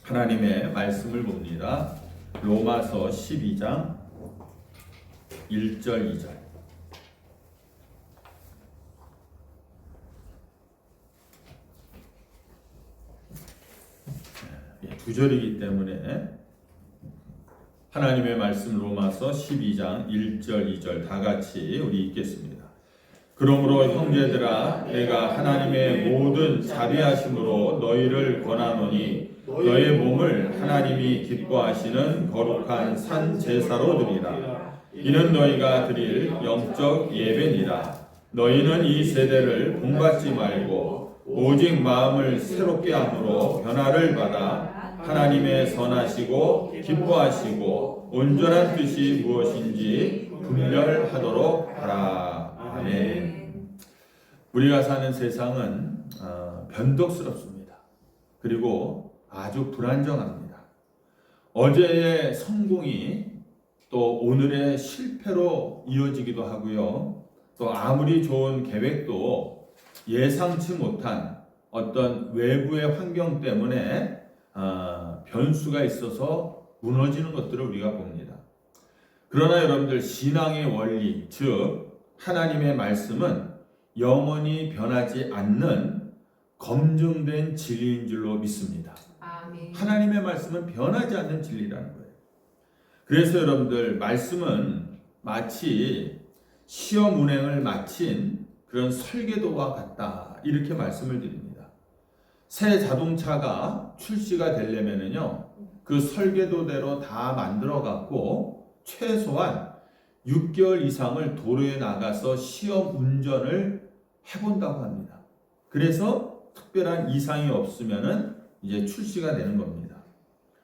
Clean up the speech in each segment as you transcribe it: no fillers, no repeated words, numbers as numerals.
하나님의 말씀을 봅니다. 로마서 12장 1절 2절. 두 절이기 때문에 하나님의 말씀 로마서 12장 1절 2절 다 같이 우리 읽겠습니다. 그러므로 형제들아 내가 하나님의 모든 자비하심으로 너희를 권하노니 너의 몸을 하나님이 기뻐하시는 거룩한 산 제사로 드리라. 이는 너희가 드릴 영적 예배니라. 너희는 이 세대를 본받지 말고 오직 마음을 새롭게 함으로 변화를 받아 하나님의 선하시고 기뻐하시고 온전한 뜻이 무엇인지 분별하도록 하라. 아멘. 우리가 사는 세상은 변덕스럽습니다. 그리고 아주 불안정합니다. 어제의 성공이 또 오늘의 실패로 이어지기도 하고요. 또 아무리 좋은 계획도 예상치 못한 어떤 외부의 환경 때문에 변수가 있어서 무너지는 것들을 우리가 봅니다. 그러나 여러분들, 신앙의 원리, 즉 하나님의 말씀은 영원히 변하지 않는 검증된 진리인 줄로 믿습니다. 아멘. 하나님의 말씀은 변하지 않는 진리라는 거예요. 그래서 여러분들, 말씀은 마치 시험 운행을 마친 그런 설계도와 같다, 이렇게 말씀을 드립니다. 새 자동차가 출시가 되려면은요, 그 설계도대로 다 만들어 갖고 최소한 6개월 이상을 도로에 나가서 시험 운전을 해본다고 합니다. 그래서 특별한 이상이 없으면은 이제 출시가 되는 겁니다.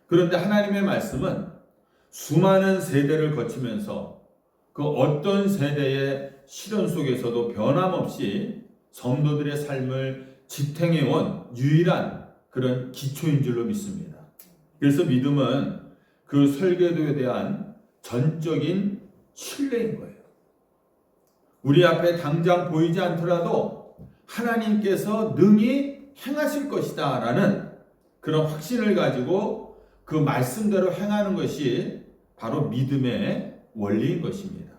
그런데 하나님의 말씀은 수많은 세대를 거치면서 그 어떤 세대의 시련 속에서도 변함없이 성도들의 삶을 지탱해온 유일한 그런 기초인 줄로 믿습니다. 그래서 믿음은 그 설계도에 대한 전적인 신뢰인 거예요. 우리 앞에 당장 보이지 않더라도 하나님께서 능히 행하실 것이다 라는 그런 확신을 가지고 그 말씀대로 행하는 것이 바로 믿음의 원리인 것입니다.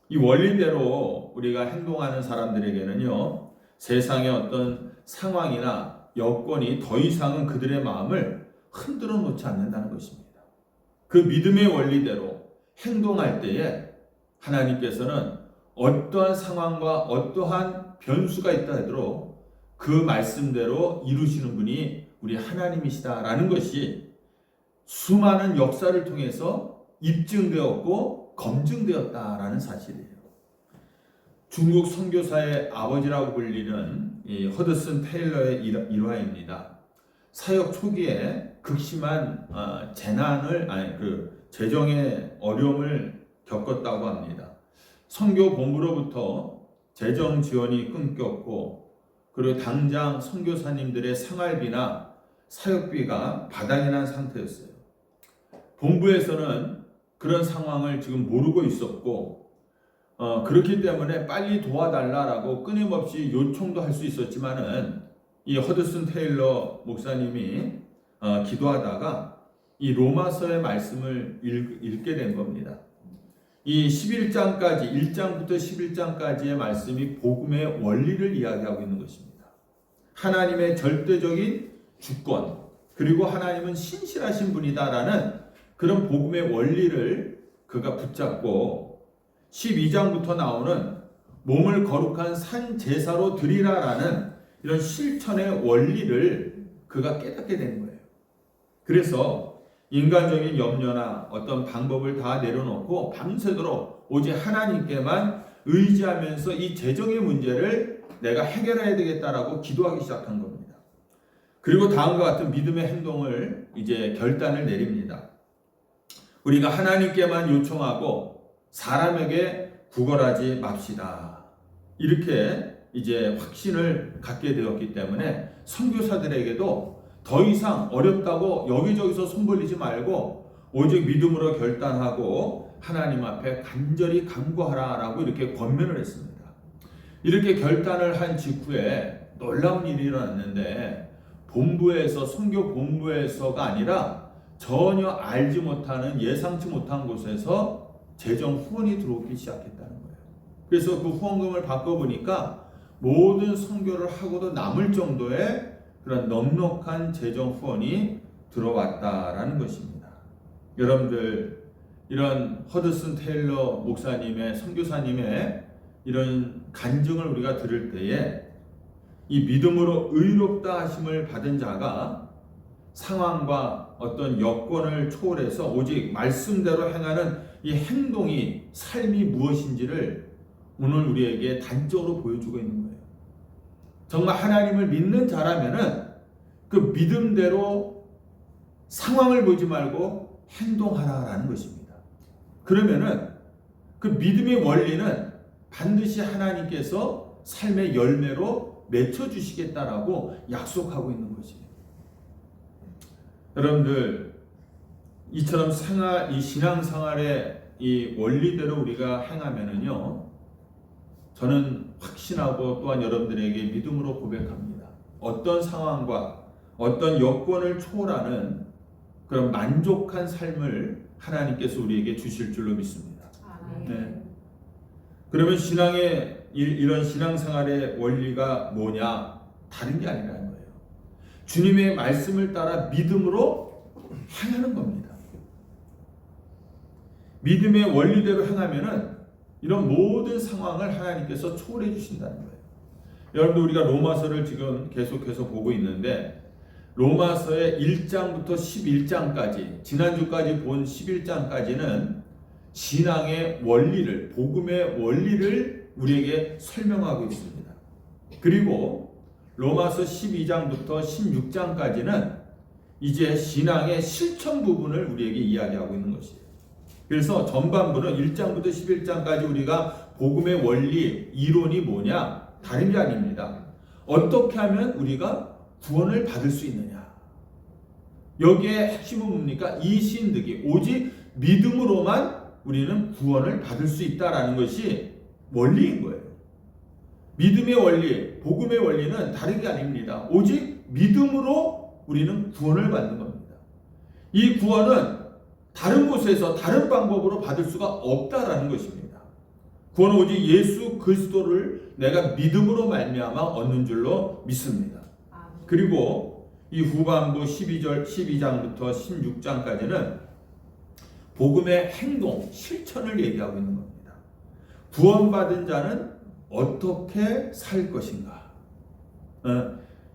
이 원리대로 우리가 행동하는 사람들에게는요, 세상의 어떤 상황이나 여건이 더 이상은 그들의 마음을 흔들어 놓지 않는다는 것입니다. 그 믿음의 원리대로 행동할 때에 하나님께서는 어떠한 상황과 어떠한 변수가 있다 하더라도 그 말씀대로 이루시는 분이 우리 하나님이시다라는 것이 수많은 역사를 통해서 입증되었고 검증되었다라는 사실이에요. 중국 선교사의 아버지라고 불리는 이 허드슨 테일러의 일화입니다. 사역 초기에 극심한 재정의 어려움을 겪었다고 합니다. 선교 본부로부터 재정 지원이 끊겼고, 그리고 당장 선교사님들의 생활비나 사역비가 바닥이 난 상태였어요. 본부에서는 그런 상황을 지금 모르고 있었고, 그렇기 때문에 빨리 도와달라라고 끊임없이 요청도 할 수 있었지만은 이 허드슨 테일러 목사님이 기도하다가 이 로마서의 말씀을 읽게 된 겁니다. 이 11장까지, 1장부터 11장까지의 말씀이 복음의 원리를 이야기하고 있는 것입니다. 하나님의 절대적인 주권, 그리고 하나님은 신실하신 분이다라는 그런 복음의 원리를 그가 붙잡고 12장부터 나오는 몸을 거룩한 산 제사로 드리라라는 이런 실천의 원리를 그가 깨닫게 된 거예요. 그래서 인간적인 염려나 어떤 방법을 다 내려놓고 밤새도록 오직 하나님께만 의지하면서 이 재정의 문제를 내가 해결해야 되겠다라고 기도하기 시작한 겁니다. 그리고 다음과 같은 믿음의 행동을 이제 결단을 내립니다. 우리가 하나님께만 요청하고 사람에게 구걸하지 맙시다. 이렇게 이제 확신을 갖게 되었기 때문에 선교사들에게도 더 이상 어렵다고 여기저기서 손 벌리지 말고 오직 믿음으로 결단하고 하나님 앞에 간절히 간구하라라고 이렇게 권면을 했습니다. 이렇게 결단을 한 직후에 놀라운 일이 일어났는데 본부에서 선교 본부에서가 아니라 전혀 알지 못하는 예상치 못한 곳에서 재정 후원이 들어오기 시작했다는 거예요. 그래서 그 후원금을 바꿔보니까 모든 선교를 하고도 남을 정도의 그런 넉넉한 재정 후원이 들어왔다라는 것입니다. 여러분들 이런 허드슨 테일러 목사님의 선교사님의 이런 간증을 우리가 들을 때에 이 믿음으로 의롭다 하심을 받은 자가 상황과 어떤 여건을 초월해서 오직 말씀대로 행하는 이 행동이 삶이 무엇인지를 오늘 우리에게 단적으로 보여주고 있는 거예요. 정말 하나님을 믿는 자라면은 그 믿음대로 상황을 보지 말고 행동하라라는 것입니다. 그러면은 그 믿음의 원리는 반드시 하나님께서 삶의 열매로 맺혀주시겠다라고 약속하고 있는 것이에요. 여러분들 이처럼 이 신앙생활의 이 원리대로 우리가 행하면은요, 저는 확신하고 또한 여러분들에게 믿음으로 고백합니다. 어떤 상황과 어떤 여건을 초월하는 그런 만족한 삶을 하나님께서 우리에게 주실 줄로 믿습니다. 네. 그러면 이런 신앙생활의 원리가 뭐냐? 다른 게 아니라는 거예요. 주님의 말씀을 따라 믿음으로 행하는 겁니다. 믿음의 원리대로 행하면은 이런 모든 상황을 하나님께서 초월해 주신다는 거예요. 여러분들 우리가 로마서를 지금 계속해서 보고 있는데 로마서의 1장부터 11장까지 지난주까지 본 11장까지는 신앙의 원리를 복음의 원리를 우리에게 설명하고 있습니다. 그리고 로마서 12장부터 16장까지는 이제 신앙의 실천 부분을 우리에게 이야기하고 있는 것이에요. 그래서 전반부는 1장부터 11장까지 우리가 복음의 원리, 이론이 뭐냐? 다른 게 아닙니다. 어떻게 하면 우리가 구원을 받을 수 있느냐? 여기에 핵심은 뭡니까? 이신득이 오직 믿음으로만 우리는 구원을 받을 수 있다라는 것이 원리인 거예요. 믿음의 원리, 복음의 원리는 다른 게 아닙니다. 오직 믿음으로 우리는 구원을 받는 겁니다. 이 구원은 다른 곳에서 다른 방법으로 받을 수가 없다라는 것입니다. 구원은 오직 예수 그리스도를 내가 믿음으로 말미암아 얻는 줄로 믿습니다. 그리고 이 후반부 12장부터 16장까지는 복음의 행동, 실천을 얘기하고 있는 겁니다. 구원받은 자는 어떻게 살 것인가?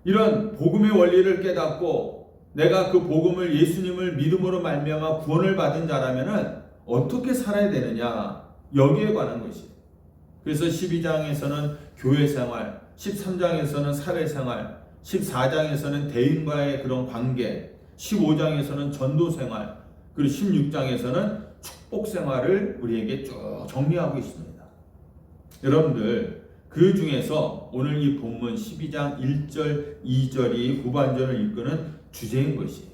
이런 복음의 원리를 깨닫고 내가 그 복음을 예수님을 믿음으로 말미암아 구원을 받은 자라면은 어떻게 살아야 되느냐? 여기에 관한 것이에요. 그래서 12장에서는 교회 생활, 13장에서는 사회 생활, 14장에서는 대인과의 그런 관계, 15장에서는 전도 생활, 그리고 16장에서는 축복 생활을 우리에게 쭉 정리하고 있습니다. 여러분들 그 중에서 오늘 이 본문 12장 1절, 2절이 후반전을 이끄는 주제인 것이에요.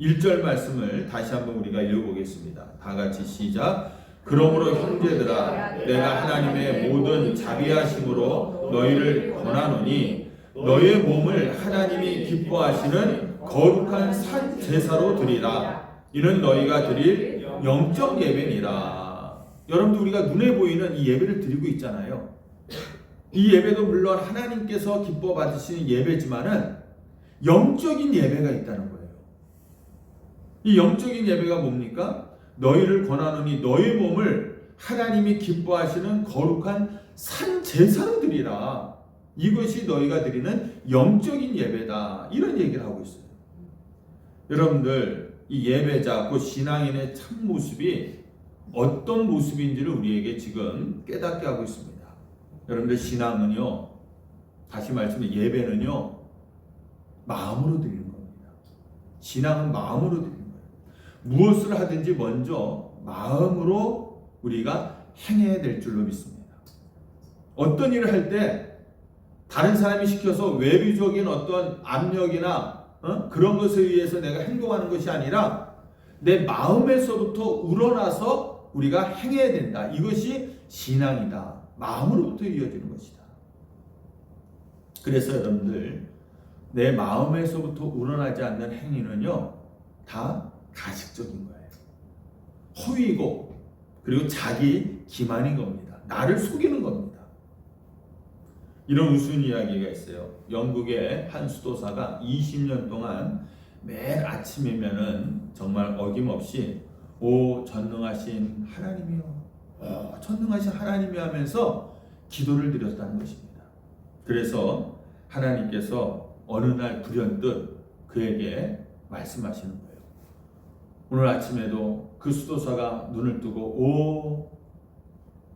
1절 말씀을 다시 한번 우리가 읽어보겠습니다. 다 같이 시작. 그러므로 형제들아 내가 하나님의 모든 자비하심으로 너희를 권하노니 너희의 몸을 하나님이 기뻐하시는 거룩한 산 제사로 드리라. 이는 너희가 드릴 영적 예배니라. 여러분들 우리가 눈에 보이는 이 예배를 드리고 있잖아요. 이 예배도 물론 하나님께서 기뻐 받으시는 예배지만은 영적인 예배가 있다는 거예요. 이 영적인 예배가 뭡니까? 너희를 권하노니 너희 몸을 하나님이 기뻐하시는 거룩한 산 제사로 드리라. 이것이 너희가 드리는 영적인 예배다. 이런 얘기를 하고 있어요. 여러분들 이 예배자, 그 신앙인의 참 모습이 어떤 모습인지를 우리에게 지금 깨닫게 하고 있습니다. 여러분들 신앙은요, 다시 말씀해 예배는요, 마음으로 드리는 겁니다. 신앙은 마음으로 드리는 거예요. 무엇을 하든지 먼저 마음으로 우리가 행해야 될 줄로 믿습니다. 어떤 일을 할 때 다른 사람이 시켜서 외부적인 어떤 압력이나 그런 것에 의해서 내가 행동하는 것이 아니라 내 마음에서부터 우러나서 우리가 행해야 된다. 이것이 신앙이다. 마음으로부터 이어지는 것이다. 그래서 여러분들 내 마음에서부터 우러나지 않는 행위는요, 다 가식적인 거예요. 허위고, 그리고 자기 기만인 겁니다. 나를 속이는 겁니다. 이런 우스운 이야기가 있어요. 영국의 한 수도사가 20년 동안 매일 아침이면은 정말 어김없이 오 전능하신 하나님이요, 전능하신 하나님이 하면서 기도를 드렸다는 것입니다. 그래서 하나님께서 어느 날 불현듯 그에게 말씀하시는 거예요. 오늘 아침에도 그 수도사가 눈을 뜨고 오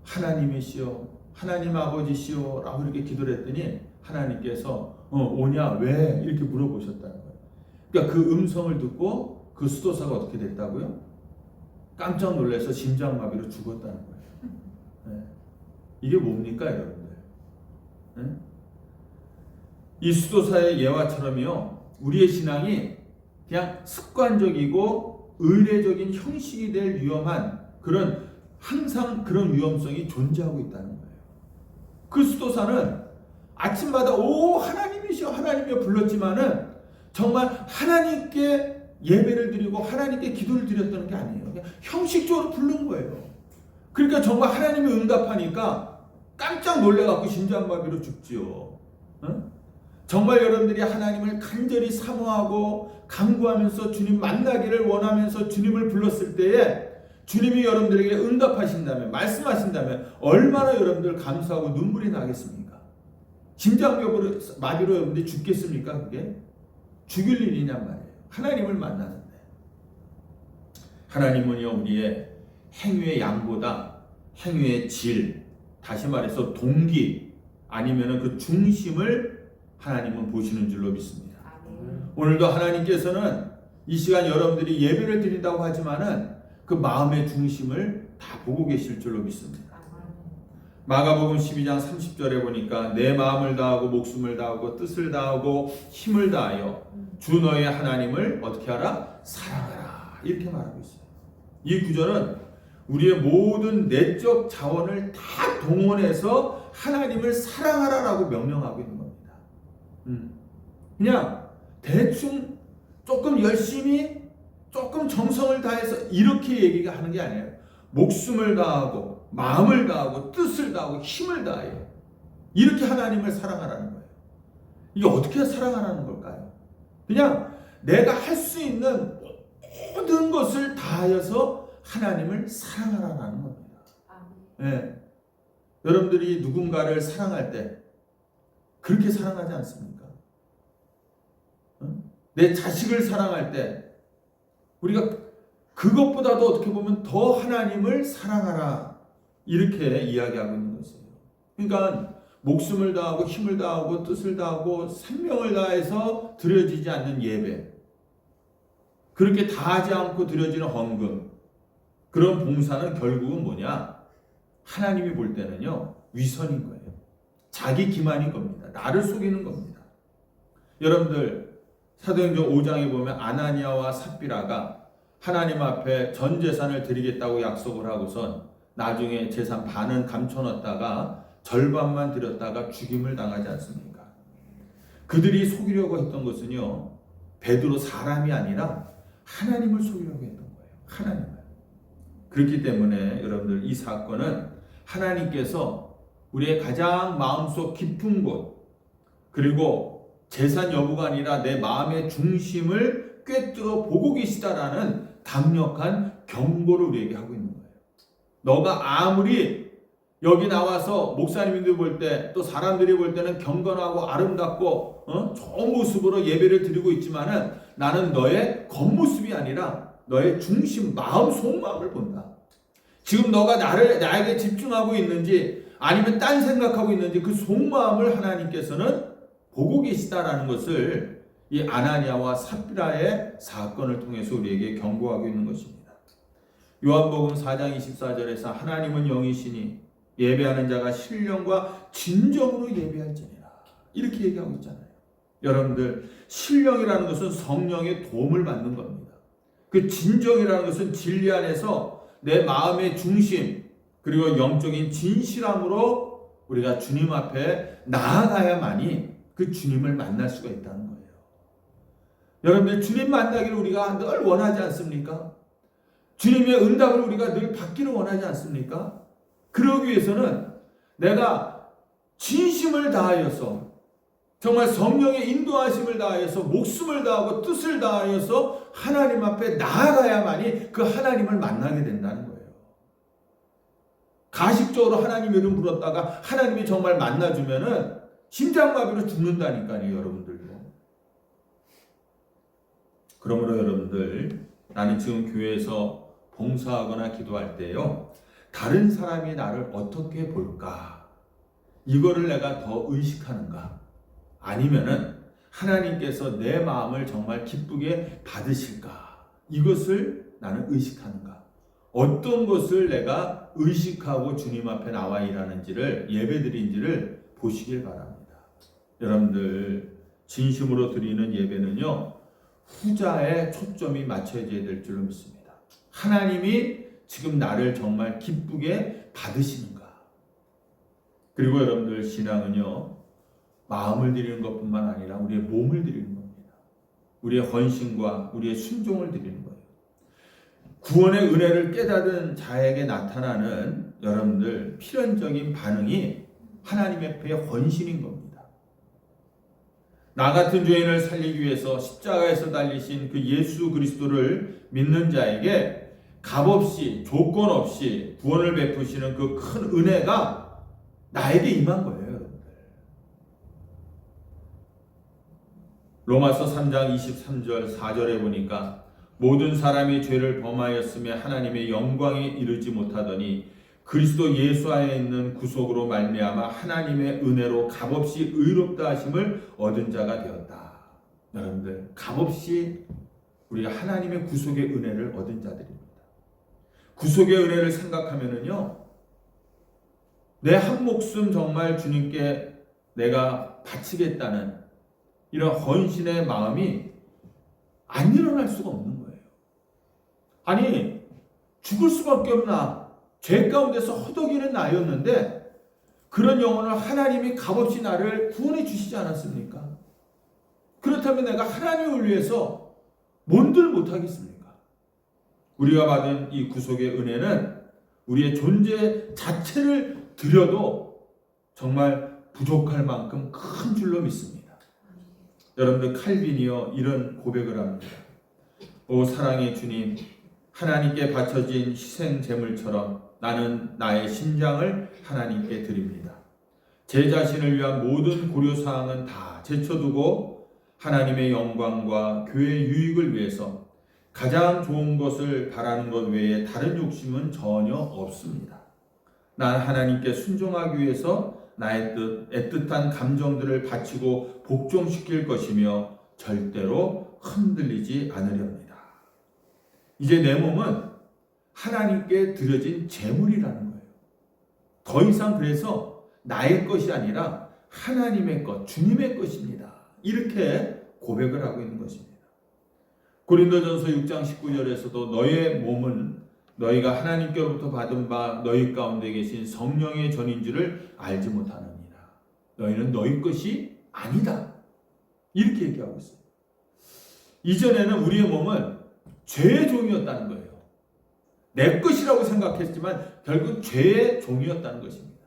하나님이시여, 하나님 아버지시여 라고 이렇게 기도를 했더니 하나님께서 오냐 왜 이렇게 물어보셨다는 거예요. 그러니까 그 음성을 듣고 그 수도사가 어떻게 됐다고요? 깜짝 놀라서 심장마비로 죽었다는 거예요. 네. 이게 뭡니까 여러분들? 네? 이 수도사의 예화처럼요, 우리의 신앙이 그냥 습관적이고 의례적인 형식이 될 위험한 그런, 항상 그런 위험성이 존재하고 있다는 거예요. 그 수도사는 아침마다 오 하나님이시여 하나님이여 불렀지만은 정말 하나님께 예배를 드리고 하나님께 기도를 드렸다는 게 아니에요. 그냥 형식적으로 부른 거예요. 그러니까 정말 하나님이 응답하니까 깜짝 놀래갖고 심장마비로 죽지요. 응? 정말 여러분들이 하나님을 간절히 사모하고 간구하면서 주님 만나기를 원하면서 주님을 불렀을 때에 주님이 여러분들에게 응답하신다면, 말씀하신다면 얼마나 여러분들 감사하고 눈물이 나겠습니까? 심장마비로 여러분들이 죽겠습니까? 그게 죽일 일이냔 말이에요. 하나님을 만나는데. 하나님은요, 우리의 행위의 양보다 행위의 질, 다시 말해서 동기 아니면 그 중심을 하나님은 보시는 줄로 믿습니다. 오늘도 하나님께서는 이 시간 여러분들이 예배를 드린다고 하지만은 그 마음의 중심을 다 보고 계실 줄로 믿습니다. 마가복음 12장 30절에 보니까 내 마음을 다하고 목숨을 다하고 뜻을 다하고 힘을 다하여 주 너의 하나님을 어떻게 하라? 사랑하라. 이렇게 말하고 있어요. 이 구절은 우리의 모든 내적 자원을 다 동원해서 하나님을 사랑하라라고 명령하고 있는 겁니다. 그냥 대충 조금 열심히 조금 정성을 다해서 이렇게 얘기가 하는 게 아니에요. 목숨을 다하고 마음을 다하고 뜻을 다하고 힘을 다해요. 이렇게 하나님을 사랑하라는 거예요. 이게 어떻게 사랑하라는 걸까요? 그냥 내가 할 수 있는 모든 것을 다하여서 하나님을 사랑하라는 겁니다. 네. 여러분들이 누군가를 사랑할 때 그렇게 사랑하지 않습니까? 내 자식을 사랑할 때 우리가 그것보다도 어떻게 보면 더 하나님을 사랑하라 이렇게 이야기하고 있는 것이에요. 그러니까 목숨을 다하고 힘을 다하고 뜻을 다하고 생명을 다해서 드려지지 않는 예배, 그렇게 다하지 않고 드려지는 헌금, 그런 봉사는 결국은 뭐냐? 하나님이 볼 때는요, 위선인 거예요. 자기 기만인 겁니다. 나를 속이는 겁니다. 여러분들 사도행전 5장에 보면 아나니아와 삽비라가 하나님 앞에 전 재산을 드리겠다고 약속을 하고선 나중에 재산 반은 감춰놨다가 절반만 드렸다가 죽임을 당하지 않습니까? 그들이 속이려고 했던 것은요, 베드로 사람이 아니라 하나님을 속이려고 했던 거예요. 하나님을. 그렇기 때문에 여러분들 이 사건은 하나님께서 우리의 가장 마음속 깊은 곳, 그리고 재산 여부가 아니라 내 마음의 중심을 꿰뚫어 보고 계시다라는 강력한 경고를 우리에게 하고 있는 거예요. 너가 아무리 여기 나와서 목사님들이 볼 때, 또 사람들이 볼 때는 경건하고 아름답고 좋은 모습으로 예배를 드리고 있지만은 나는 너의 겉모습이 아니라 너의 중심, 마음, 속마음을 본다. 지금 너가 나에게 집중하고 있는지 아니면 딴 생각하고 있는지 그 속마음을 하나님께서는 보고 계시다라는 것을 이 아나니아와 삽비라의 사건을 통해서 우리에게 경고하고 있는 것입니다. 요한복음 4장 24절에서 하나님은 영이시니 예배하는 자가 신령과 진정으로 예배할지니라 이렇게 얘기하고 있잖아요. 여러분들, 신령이라는 것은 성령의 도움을 받는 겁니다. 그 진정이라는 것은 진리 안에서 내 마음의 중심, 그리고 영적인 진실함으로 우리가 주님 앞에 나아가야만이 그 주님을 만날 수가 있다는 거예요. 여러분들 주님 만나기를 우리가 늘 원하지 않습니까? 주님의 응답을 우리가 늘 받기를 원하지 않습니까? 그러기 위해서는 내가 진심을 다하여서 정말 성령의 인도하심을 다하여서 목숨을 다하고 뜻을 다하여서 하나님 앞에 나아가야만이 그 하나님을 만나게 된다는 거예요. 가식적으로 하나님 이름 불렀다가 하나님이 정말 만나주면은 심장마비로 죽는다니까요, 여러분들도. 그러므로 여러분들, 나는 지금 교회에서 봉사하거나 기도할 때요, 다른 사람이 나를 어떻게 볼까? 이거를 내가 더 의식하는가? 아니면은 하나님께서 내 마음을 정말 기쁘게 받으실까? 이것을 나는 의식하는가? 어떤 것을 내가 의식하고 주님 앞에 나와 일하는지를, 예배드린지를 보시길 바랍니다. 여러분들, 진심으로 드리는 예배는요, 후자에 초점이 맞춰져야 될 줄로 믿습니다. 하나님이 지금 나를 정말 기쁘게 받으시는가? 그리고 여러분들, 신앙은요, 마음을 드리는 것뿐만 아니라 우리의 몸을 드리는 겁니다. 우리의 헌신과 우리의 순종을 드리는 거예요. 구원의 은혜를 깨닫은 자에게 나타나는 여러분들 필연적인 반응이 하나님 앞에 헌신인 겁니다. 나 같은 죄인을 살리기 위해서 십자가에서 달리신 그 예수 그리스도를 믿는 자에게 값없이, 조건 없이 구원을 베푸시는 그 큰 은혜가 나에게 임한 거예요, 여러분들. 로마서 3장 23절 4절에 보니까 모든 사람이 죄를 범하였으며 하나님의 영광에 이르지 못하더니 그리스도 예수 안에 있는 구속으로 말미암아 하나님의 은혜로 값없이 의롭다 하심을 얻은 자가 되었다. 여러분들, 값없이 우리가 하나님의 구속의 은혜를 얻은 자들입니다. 구속의 은혜를 생각하면은요, 내 한 목숨 정말 주님께 내가 바치겠다는 이런 헌신의 마음이 안 일어날 수가 없는 거예요. 아니, 죽을 수밖에 없나? 죄 가운데서 허덕이는 나였는데 그런 영혼을 하나님이 값없이 나를 구원해 주시지 않았습니까? 그렇다면 내가 하나님을 위해서 뭔들 못하겠습니까? 우리가 받은 이 구속의 은혜는 우리의 존재 자체를 드려도 정말 부족할 만큼 큰 줄로 믿습니다. 여러분들, 칼빈이요 이런 고백을 합니다. 오 사랑의 주님, 하나님께 바쳐진 희생 제물처럼 나는 나의 심장을 하나님께 드립니다. 제 자신을 위한 모든 고려사항은 다 제쳐두고 하나님의 영광과 교회의 유익을 위해서 가장 좋은 것을 바라는 것 외에 다른 욕심은 전혀 없습니다. 난 하나님께 순종하기 위해서 나의 애틋한 감정들을 바치고 복종시킬 것이며 절대로 흔들리지 않으려 합니다. 이제 내 몸은 하나님께 드려진 제물이라는 거예요. 더 이상 그래서 나의 것이 아니라 하나님의 것, 주님의 것입니다. 이렇게 고백을 하고 있는 것입니다. 고린도전서 6장 19절에서도 너의 몸은 너희가 하나님께로부터 받은 바 너희 가운데 계신 성령의 전인 줄을 알지 못하느니라. 너희는 너희 것이 아니다. 이렇게 얘기하고 있어요. 이전에는 우리의 몸은 죄의 종이었다는 거예요. 내 것이라고 생각했지만 결국 죄의 종이었다는 것입니다.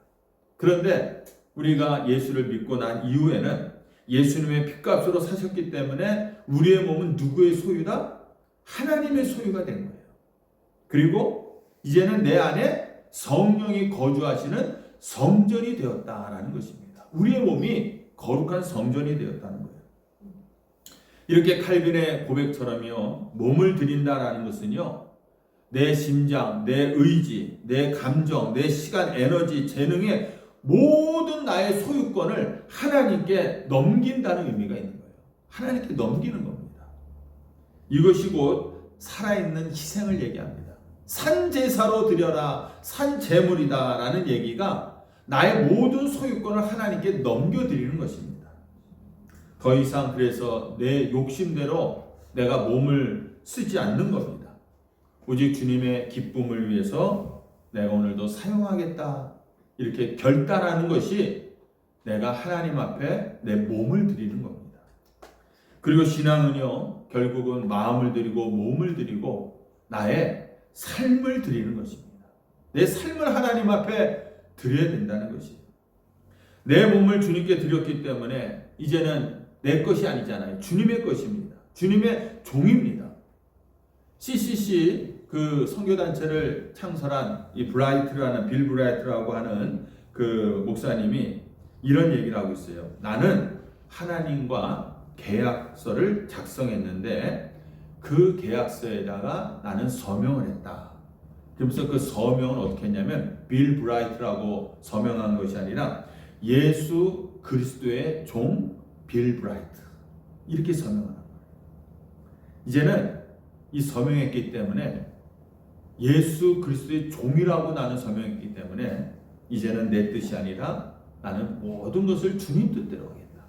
그런데 우리가 예수를 믿고 난 이후에는 예수님의 핏값으로 사셨기 때문에 우리의 몸은 누구의 소유다? 하나님의 소유가 된 거예요. 그리고 이제는 내 안에 성령이 거주하시는 성전이 되었다라는 것입니다. 우리의 몸이 거룩한 성전이 되었다는 거예요. 이렇게 칼빈의 고백처럼요, 몸을 드린다라는 것은요, 내 심장, 내 의지, 내 감정, 내 시간, 에너지, 재능의 모든 나의 소유권을 하나님께 넘긴다는 의미가 있는 거예요. 하나님께 넘기는 겁니다. 이것이 곧 살아있는 희생을 얘기합니다. 산제사로 드려라, 산제물이다 라는 얘기가 나의 모든 소유권을 하나님께 넘겨드리는 것입니다. 더 이상 그래서 내 욕심대로 내가 몸을 쓰지 않는 겁니다. 오직 주님의 기쁨을 위해서 내가 오늘도 사용하겠다 이렇게 결단하는 것이 내가 하나님 앞에 내 몸을 드리는 겁니다. 그리고 신앙은요, 결국은 마음을 드리고 몸을 드리고 나의 삶을 드리는 것입니다. 내 삶을 하나님 앞에 드려야 된다는 것이에요. 내 몸을 주님께 드렸기 때문에 이제는 내 것이 아니잖아요. 주님의 것입니다. 주님의 종입니다. CCC 그 선교단체를 창설한 이 브라이트라는 빌 브라이트라고 하는 그 목사님이 이런 얘기를 하고 있어요. 나는 하나님과 계약서를 작성했는데 그 계약서에다가 나는 서명을 했다. 그러면서 그 서명은 어떻게 했냐면 빌 브라이트라고 서명한 것이 아니라 예수 그리스도의 종 빌 브라이트 이렇게 서명하는 거예요. 이제는 이 서명했기 때문에 예수 그리스도의 종이라고 나는 서명했기 때문에 이제는 내 뜻이 아니라 나는 모든 것을 주님 뜻대로 하겠다.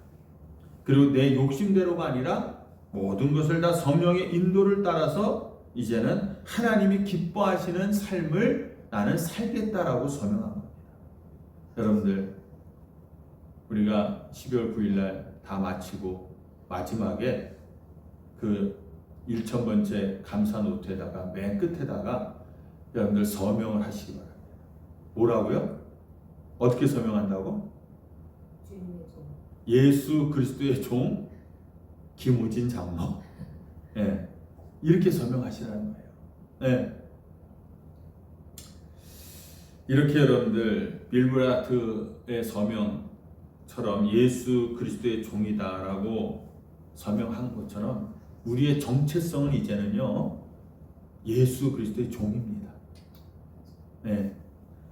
그리고 내 욕심대로가 아니라 모든 것을 다 성령의 인도를 따라서 이제는 하나님이 기뻐하시는 삶을 나는 살겠다라고 서명한 겁니다. 여러분들, 우리가 12월 9일날 다 마치고 마지막에 그 1000번째 감사 노트에다가 맨 끝에다가 여러분들 서명을 하시기 바랍니다. 뭐라고요? 어떻게 서명한다고? 예수 그리스도의 종 김우진 장로. 네. 이렇게 서명하시라는 거예요. 네. 이렇게 여러분들 빌브라트의 서명처럼 예수 그리스도의 종이다라고 서명한 것처럼 우리의 정체성은 이제는요 예수 그리스도의 종입니다. 네.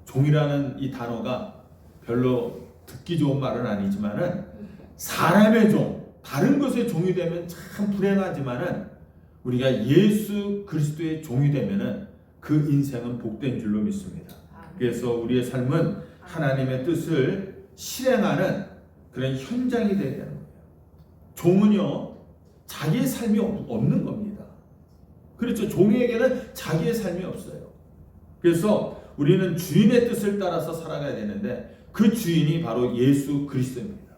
종이라는 이 단어가 별로 듣기 좋은 말은 아니지만은 사람의 종, 다른 것의 종이 되면 참 불행하지만은 우리가 예수 그리스도의 종이 되면은 그 인생은 복된 줄로 믿습니다. 그래서 우리의 삶은 하나님의 뜻을 실행하는 그런 현장이 되어야 되는 거예요. 종은요 자기의 삶이 없는 겁니다. 그렇죠. 종에게는 자기의 삶이 없어요. 그래서 우리는 주인의 뜻을 따라서 살아가야 되는데 그 주인이 바로 예수 그리스도입니다.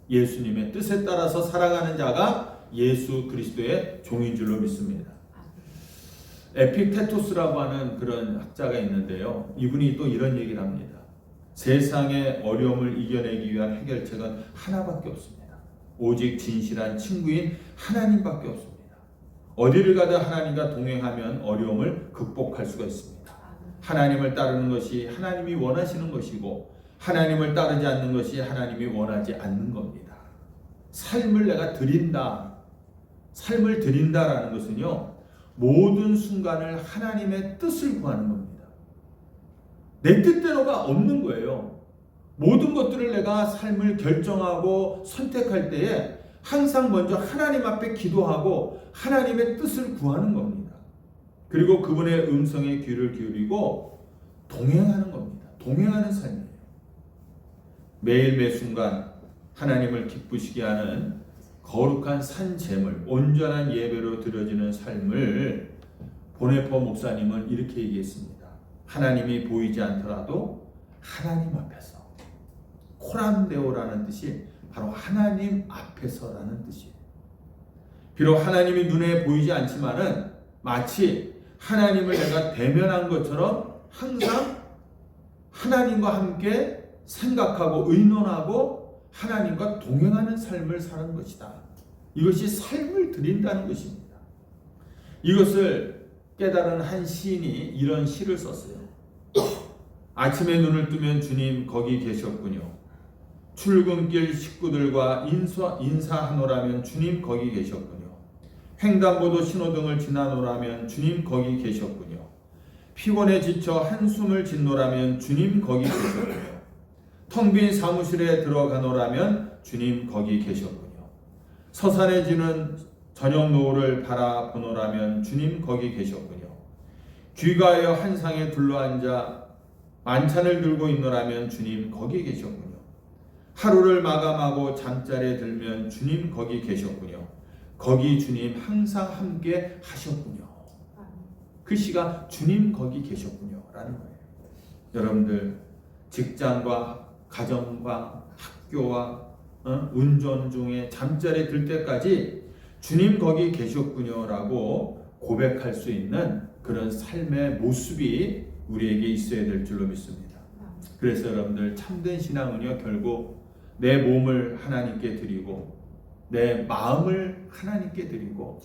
예수님의 뜻에 따라서 살아가는 자가 예수 그리스도의 종인 줄로 믿습니다. 에픽테토스라고 하는 그런 학자가 있는데요. 이분이 또 이런 얘기를 합니다. 세상의 어려움을 이겨내기 위한 해결책은 하나밖에 없습니다. 오직 진실한 친구인 하나님밖에 없습니다. 어디를 가든 하나님과 동행하면 어려움을 극복할 수가 있습니다. 하나님을 따르는 것이 하나님이 원하시는 것이고 하나님을 따르지 않는 것이 하나님이 원하지 않는 겁니다. 삶을 내가 드린다. 삶을 드린다라는 것은요. 모든 순간을 하나님의 뜻을 구하는 겁니다. 내 뜻대로가 없는 거예요. 모든 것들을 내가 삶을 결정하고 선택할 때에 항상 먼저 하나님 앞에 기도하고 하나님의 뜻을 구하는 겁니다. 그리고 그분의 음성에 귀를 기울이고 동행하는 겁니다. 동행하는 삶이에요. 매일 매 순간 하나님을 기쁘시게 하는 거룩한 산제물, 온전한 예배로 드려지는 삶을 보네포 목사님은 이렇게 얘기했습니다. 하나님이 보이지 않더라도 하나님 앞에서, 코란데오라는 뜻이 바로 하나님 앞에서라는 뜻이에요. 비록 하나님이 눈에 보이지 않지만은 마치 하나님을 내가 대면한 것처럼 항상 하나님과 함께 생각하고 의논하고 하나님과 동행하는 삶을 사는 것이다. 이것이 삶을 드린다는 것입니다. 이것을 깨달은 한 시인이 이런 시를 썼어요. 아침에 눈을 뜨면 주님 거기 계셨군요. 출근길 식구들과 인사하노라면 주님 거기 계셨군요. 횡단보도 신호등을 지나노라면 주님 거기 계셨군요. 피곤해 지쳐 한숨을 짓노라면 주님 거기 계셨군요. 텅 빈 사무실에 들어가노라면 주님 거기 계셨군요. 서산해지는 저녁 노을을 바라보노라면 주님 거기 계셨군요. 귀가하여 한상에 둘러앉아 만찬을 들고 있노라면 주님 거기 계셨군요. 하루를 마감하고 잠자리에 들면 주님 거기 계셨군요. 거기 주님 항상 함께 하셨군요. 그 시가 주님 거기 계셨군요 라는 거예요. 여러분들 직장과 가정과 학교와 운전 중에 잠자리 들 때까지 주님 거기 계셨군요라고 고백할 수 있는 그런 삶의 모습이 우리에게 있어야 될 줄로 믿습니다. 그래서 여러분들 참된 신앙은요, 결국 내 몸을 하나님께 드리고 내 마음을 하나님께 드리고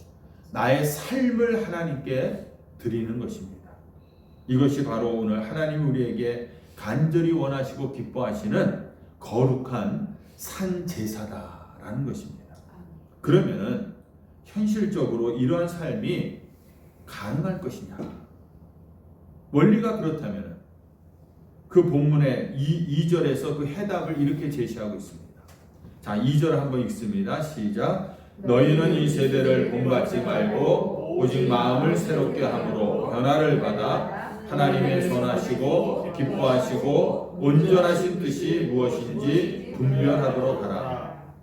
나의 삶을 하나님께 드리는 것입니다. 이것이 바로 오늘 하나님 우리에게 간절히 원하시고 기뻐하시는 거룩한 산제사다라는 것입니다. 그러면 현실적으로 이러한 삶이 가능할 것이냐? 원리가 그렇다면 그 본문의 2절에서 그 해답을 이렇게 제시하고 있습니다. 자, 2절 한번 읽습니다. 시작. 너희는 이 세대를 본받지 말고 오직 마음을 새롭게 함으로 변화를 받아 하나님의 선하시고 기뻐하시고 온전하신 뜻이 무엇인지 분별하도록 하라.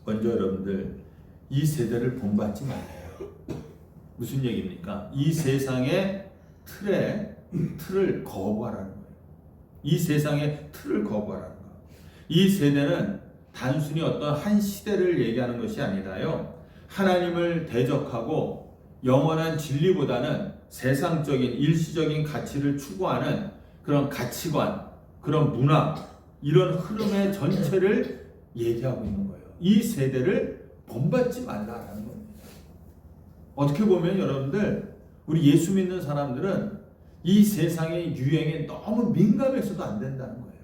먼저 여러분들 이 세대를 본받지 말아요. 무슨 얘기입니까? 이 세상의 틀을 거부하라는 거예요. 이 세상의 틀을 거부하라는 거예요. 이 세대는 단순히 어떤 한 시대를 얘기하는 것이 아니라요, 하나님을 대적하고 영원한 진리보다는 세상적인 일시적인 가치를 추구하는 그런 가치관, 그런 문화, 이런 흐름의 전체를 얘기하고 있는 거예요. 이 세대를 본받지 말라라는 겁니다. 어떻게 보면 여러분들, 우리 예수 믿는 사람들은 이 세상의 유행에 너무 민감해서도 안 된다는 거예요.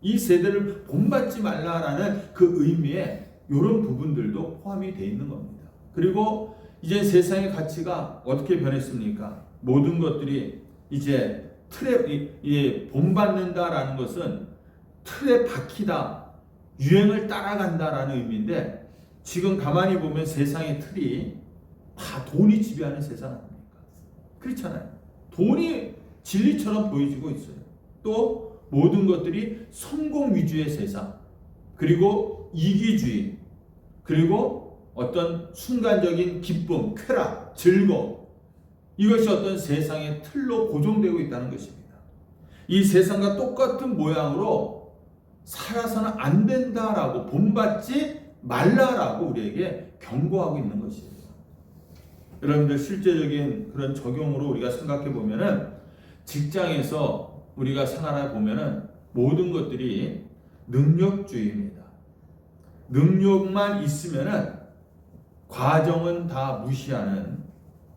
이 세대를 본받지 말라라는 그 의미에 이런 부분들도 포함이 되어 있는 겁니다. 그리고 이제 세상의 가치가 어떻게 변했습니까? 모든 것들이 이제 틀에 본받는다라는 것은 틀에 박히다, 유행을 따라간다라는 의미인데, 지금 가만히 보면 세상의 틀이 다 돈이 지배하는 세상 아닙니까? 그렇잖아요. 돈이 진리처럼 보여지고 있어요. 또 모든 것들이 성공 위주의 세상, 그리고 이기주의, 그리고 어떤 순간적인 기쁨, 쾌락, 즐거움, 이것이 어떤 세상의 틀로 고정되고 있다는 것입니다. 이 세상과 똑같은 모양으로 살아서는 안 된다라고, 본받지 말라라고 우리에게 경고하고 있는 것이에요. 여러분들 실제적인 그런 적용으로 우리가 생각해 보면은, 직장에서 우리가 생활해 보면은 모든 것들이 능력주의입니다. 능력만 있으면은 과정은 다 무시하는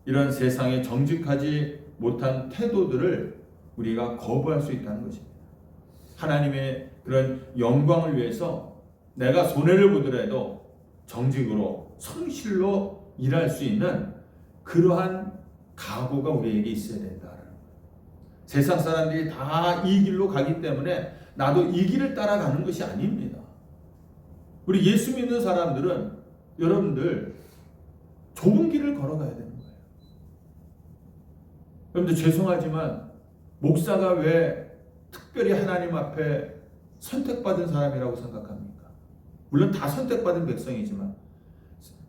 이런 세상에 정직하지 못한 태도들을 우리가 거부할 수 있다는 것입니다. 하나님의 그런 영광을 위해서 내가 손해를 보더라도 정직으로 성실로 일할 수 있는 그러한 각오가 우리에게 있어야 된다는 거예요. 세상 사람들이 다 이 길로 가기 때문에 나도 이 길을 따라가는 것이 아닙니다. 우리 예수 믿는 사람들은 여러분들 좁은 길을 걸어가야 되는 거예요. 여러분들 죄송하지만 목사가 왜 특별히 하나님 앞에 선택받은 사람이라고 생각합니까? 물론 다 선택받은 백성이지만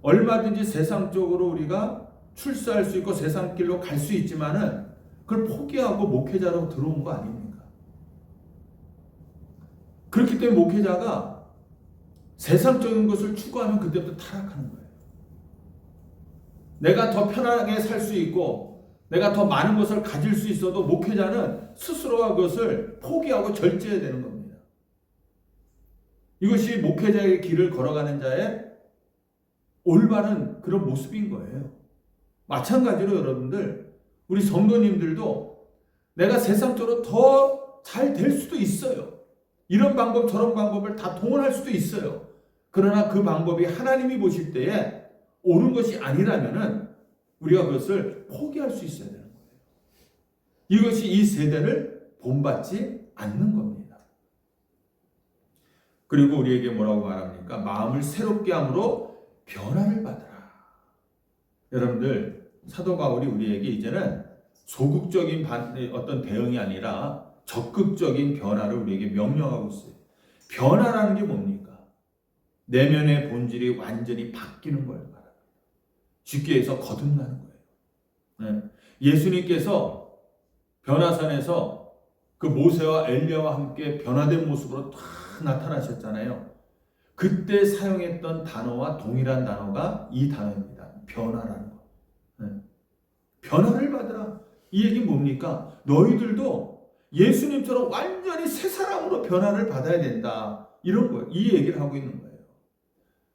얼마든지 세상적으로 우리가 출세할 수 있고 세상 길로 갈 수 있지만은 그걸 포기하고 목회자로 들어온 거 아닙니까? 그렇기 때문에 목회자가 세상적인 것을 추구하면 그때부터 타락하는 거예요. 내가 더 편하게 살 수 있고 내가 더 많은 것을 가질 수 있어도 목회자는 스스로가 그것을 포기하고 절제해야 되는 겁니다. 이것이 목회자의 길을 걸어가는 자의 올바른 그런 모습인 거예요. 마찬가지로 여러분들, 우리 성도님들도 내가 세상적으로 더 잘 될 수도 있어요. 이런 방법 저런 방법을 다 동원할 수도 있어요. 그러나 그 방법이 하나님이 보실 때에 옳은 것이 아니라면은 우리가 그것을 포기할 수 있어야 되는 거예요. 이것이 이 세대를 본받지 않는 겁니다. 그리고 우리에게 뭐라고 말합니까? 마음을 새롭게 함으로 변화를 받으라. 여러분들, 사도 바울이 우리에게 이제는 소극적인 어떤 대응이 아니라 적극적인 변화를 우리에게 명령하고 있어요. 변화라는 게 뭡니까? 내면의 본질이 완전히 바뀌는 걸 말합니다. 쉽게 해서 거듭나는 거예요. 예수님께서 변화산에서 그 모세와 엘리야와 함께 변화된 모습으로 다 딱 나타나셨잖아요. 그때 사용했던 단어와 동일한 단어가 이 단어입니다. 변화라는 거. 네. 변화를 받으라. 이 얘기는 뭡니까? 너희들도 예수님처럼 완전히 새 사람으로 변화를 받아야 된다. 이런 거예요. 이 얘기를 하고 있는 거예요.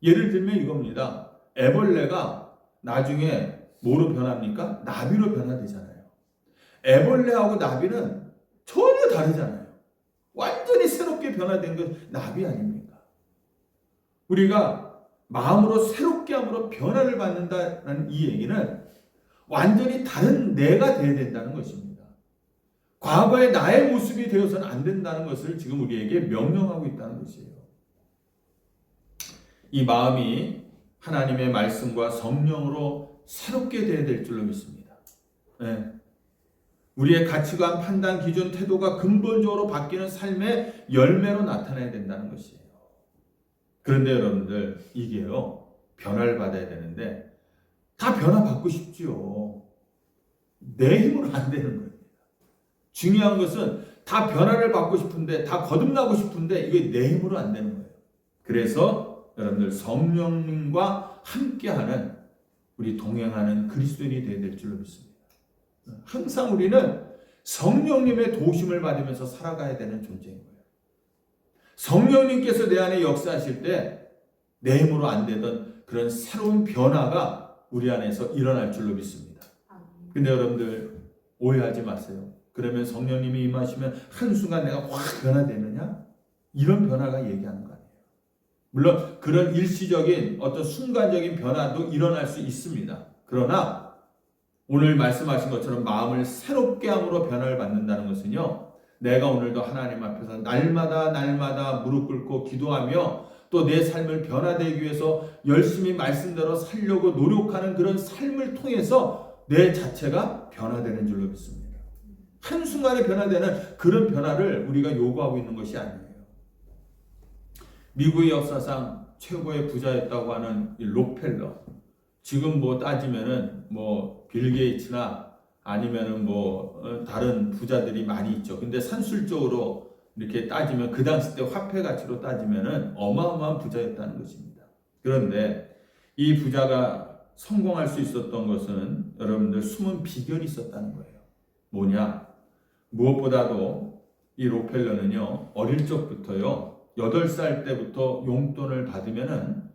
예를 들면 이겁니다. 애벌레가 나중에 뭐로 변합니까? 나비로 변화되잖아요. 애벌레하고 나비는 전혀 다르잖아요. 완전히 새롭게 변화된 건 나비 아닙니까? 우리가 마음으로 새롭게 함으로 변화를 받는다는 이 얘기는 완전히 다른 내가 되어야 된다는 것입니다. 과거의 나의 모습이 되어서는 안 된다는 것을 지금 우리에게 명령하고 있다는 것이에요. 이 마음이 하나님의 말씀과 성령으로 새롭게 되어야 될 줄로 믿습니다. 네. 우리의 가치관, 판단, 기준, 태도가 근본적으로 바뀌는 삶의 열매로 나타나야 된다는 것이에요. 그런데 여러분들 이게요, 변화를 받아야 되는데 다 변화받고 싶지요. 내 힘으로 안 되는 거예요. 중요한 것은 다 변화를 받고 싶은데, 다 거듭나고 싶은데 이게 내 힘으로 안 되는 거예요. 그래서 여러분들 성령님과 함께하는, 우리 동행하는 그리스도인이 되어야 될 줄로 믿습니다. 항상 우리는 성령님의 도우심을 받으면서 살아가야 되는 존재인 거예요. 성령님께서 내 안에 역사하실 때 내 힘으로 안 되던 그런 새로운 변화가 우리 안에서 일어날 줄로 믿습니다. 근데 여러분들 오해하지 마세요. 그러면 성령님이 임하시면 한순간 내가 확 변화되느냐? 이런 변화가 얘기하는 거 아니에요. 물론 그런 일시적인 어떤 순간적인 변화도 일어날 수 있습니다. 그러나 오늘 말씀하신 것처럼 마음을 새롭게 함으로 변화를 받는다는 것은요, 내가 오늘도 하나님 앞에서 날마다 무릎 꿇고 기도하며 또 내 삶을 변화되기 위해서 열심히 말씀대로 살려고 노력하는 그런 삶을 통해서 내 자체가 변화되는 줄로 믿습니다. 한순간에 변화되는 그런 변화를 우리가 요구하고 있는 것이 아니에요. 미국의 역사상 최고의 부자였다고 하는 이 록펠러, 지금 뭐 따지면은 뭐 빌 게이츠나 아니면은 뭐 다른 부자들이 많이 있죠. 근데 산술적으로 이렇게 따지면 그 당시 때 화폐 가치로 따지면은 어마어마한 부자였다는 것입니다. 그런데 이 부자가 성공할 수 있었던 것은 여러분들 숨은 비결이 있었다는 거예요. 뭐냐? 무엇보다도 이 록펠러는요, 어릴 적부터요, 8살 때부터 용돈을 받으면은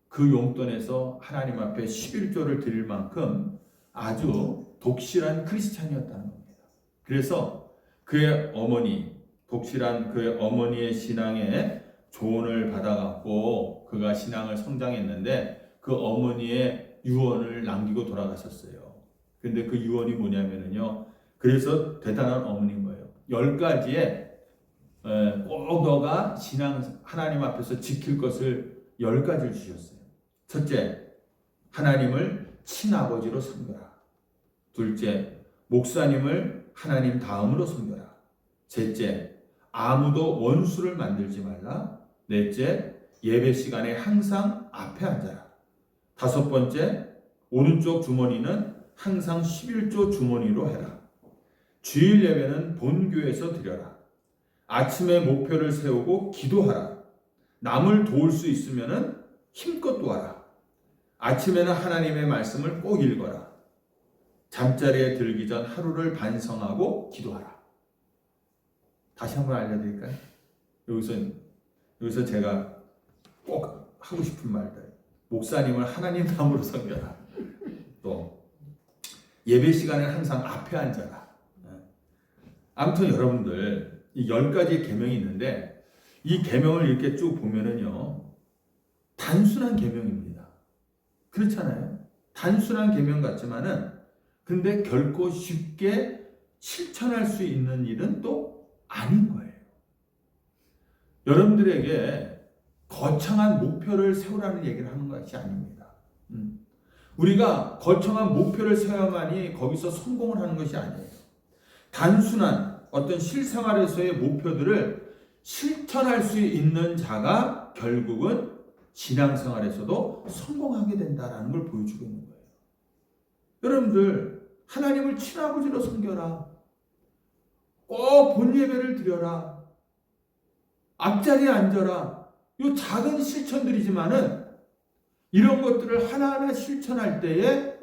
그 용돈에서 하나님 앞에 11조를 드릴 만큼 아주 독실한 크리스찬이었다는 겁니다. 그래서 그의 어머니, 독실한 그의 어머니의 신앙에 조언을 받아갖고 그가 신앙을 성장했는데 그 어머니의 유언을 남기고 돌아가셨어요. 근데 그 유언이 뭐냐면요, 그래서 대단한 어머니인 거예요. 10가지에 꼭 너가 신앙 하나님 앞에서 지킬 것을 10가지를 주셨어요. 첫째, 하나님을 친아버지로 섬겨라. 둘째, 목사님을 하나님 다음으로 섬겨라. 셋째, 아무도 원수를 만들지 말라. 넷째, 예배 시간에 항상 앞에 앉아라. 다섯 번째, 오른쪽 주머니는 항상 11조 주머니로 해라. 주일 예배는 본교에서 드려라. 아침에 목표를 세우고 기도하라. 남을 도울 수 있으면 힘껏 도와라. 아침에는 하나님의 말씀을 꼭 읽어라. 잠자리에 들기 전 하루를 반성하고 기도하라. 다시 한번 알려드릴까요? 여기서 제가 꼭 하고 싶은 말들. 목사님을 하나님 다음으로 섬겨라. 또 예배 시간에 항상 앞에 앉아라. 아무튼 여러분들 이 10가지 계명이 있는데 이 계명을 이렇게 쭉 보면은요, 단순한 계명입니다. 그렇잖아요. 단순한 계명 같지만은 근데 결코 쉽게 실천할 수 있는 일은 또 아닌 거예요. 여러분들에게 거창한 목표를 세우라는 얘기를 하는 것이 아닙니다. 우리가 거창한 목표를 세워야만이 거기서 성공을 하는 것이 아니에요. 단순한 어떤 실생활에서의 목표들을 실천할 수 있는 자가 결국은 신앙생활에서도 성공하게 된다는 걸 보여주고 있는 거예요. 여러분들 하나님을 친아버지로 섬겨라. 꼭 본예배를 드려라. 앞자리에 앉아라. 요 작은 실천들이지만은 이런 것들을 하나하나 실천할 때에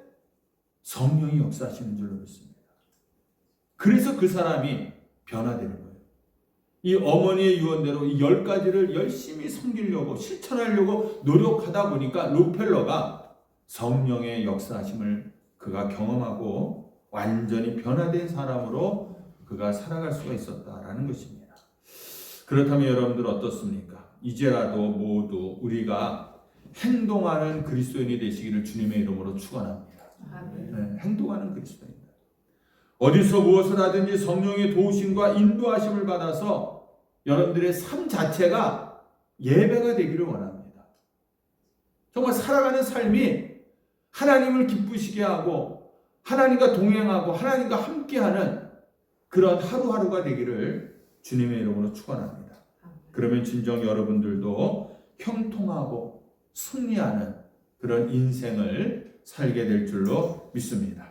성령이 역사하시는 줄로 믿습니다. 그래서 그 사람이 변화되는 거예요. 이 어머니의 유언대로 이 10가지를 열심히 섬기려고 실천하려고 노력하다 보니까 록펠러가 성령의 역사하심을 그가 경험하고 완전히 변화된 사람으로 그가 살아갈 수가 있었다라는 것입니다. 그렇다면 여러분들 어떻습니까? 이제라도 모두 우리가 행동하는 그리스도인이 되시기를 주님의 이름으로 축원합니다. 네, 행동하는 그리스도인. 어디서 무엇을 하든지 성령의 도우심과 인도하심을 받아서 여러분들의 삶 자체가 예배가 되기를 원합니다. 정말 살아가는 삶이 하나님을 기쁘시게 하고 하나님과 동행하고 하나님과 함께하는 그런 하루하루가 되기를 주님의 이름으로 축원합니다. 그러면 진정 여러분들도 형통하고 승리하는 그런 인생을 살게 될 줄로 믿습니다.